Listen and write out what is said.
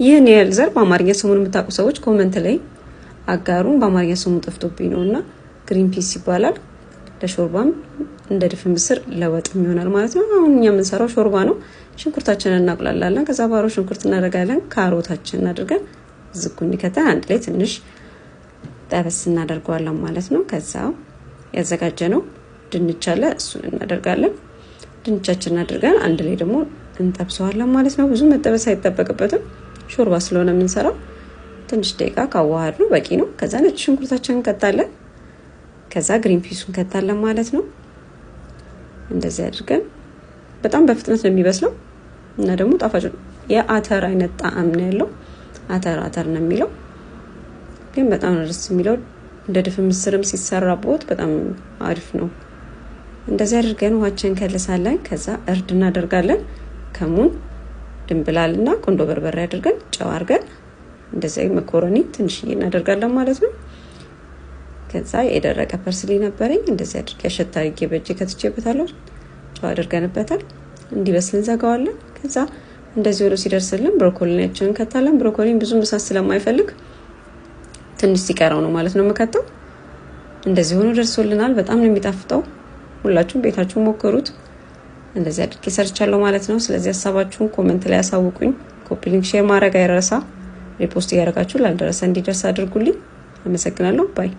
ይህን የልዘር በአማርኛ ስሙን የምታውቁ ሰዎች ኮሜንት ላይ አጋሩን። በአማርኛ ስሙ ጠፍቶብኝ ነውና ግሪን ፒስ ይባላል። ለሾርባም እንደ ድፍን ምስር ለወጥም ይሆናል ማለት ነው። አሁን እኛ የምንሰራው ሾርባ ነው። ሽንኩርታችንን እናቁላላለን። ከዛ ባሮ ሽንኩርት እናደርጋለን። ካሮታችንን አድርገን ዝኩኒ ከተን አንድ ላይ ትንሽ ጠበስ እናደርገዋለን ማለት ነው። ከዛ ያዘጋጀነው ድንች አለ እሱን እናደርጋለን። ድንቻችንን አድርገን አንድ ላይ ደግሞ እንጠብሰዋለን ማለት ነው። ብዙ መጠበስ አይጠበቅበትም። ሾርባ ስለሆነ የምንሰራው ትንሽ ደቂቃ ካዋሃድ ነው በቂ ነው። ከዛ ነጭ ሽንኩርታችንን እንከታለን። ከዛ ግሪን ፒሱን እንከታለን ማለት ነው። እንደዚህ አድርገን በጣም በፍጥነት ነው የሚበስለው እና ደግሞ ጣፋጭ የአተር አይነት ጣዕም ነው ያለው። አተር ነው የሚለው ግን በጣም ደስ የሚለው እንደ ድፍን ምስርም ሲሰራበት በጣም አሪፍ ነው። እንደዚህ አድርገን ውሃችንን ከልሳለን። ከዛ እርድ እናደርጋለን። ከሙን ድንብላልና ቆንዶ በርበሬ አድርገን ጨው አድርገን እንደዚህ መኮረኒ ትንሽዬ እናደርጋለን ማለት ነው። ከዛ የደረቀ ፐርስሊ ነበረኝ እንደዚህ አድርጌ አሸት አድርጌ በእጄ ከትቼበታለሁ። ጨው አድርገንበታል። እንዲበስል እንዘጋዋለን። ከዛ እንደዚህ ወደ ሲደርስልን ብሮኮሊያችንን ከታለን። ብሮኮሊን ብዙ መሳት ስለማይፈልግ ትንሽ ሲቀራው ነው ማለት ነው መከተው። እንደዚህ ሆኖ ደርሶልናል። በጣም ነው የሚጣፍጠው። ሁላችሁም ቤታችሁ ሞክሩት። እንደዚህ አድርጌ ሰርቻለሁ ማለት ነው። ስለዚህ ሐሳባችሁን ኮሜንት ላይ አሳውቁኝ። ኮፒ ሊንክ ሼር ማድረግ አይረሳ። ሪፖስት ያደርጋችሁ ላልደረሰ እንዲደርስ አድርጉልኝ። አመሰግናለሁ። ባይ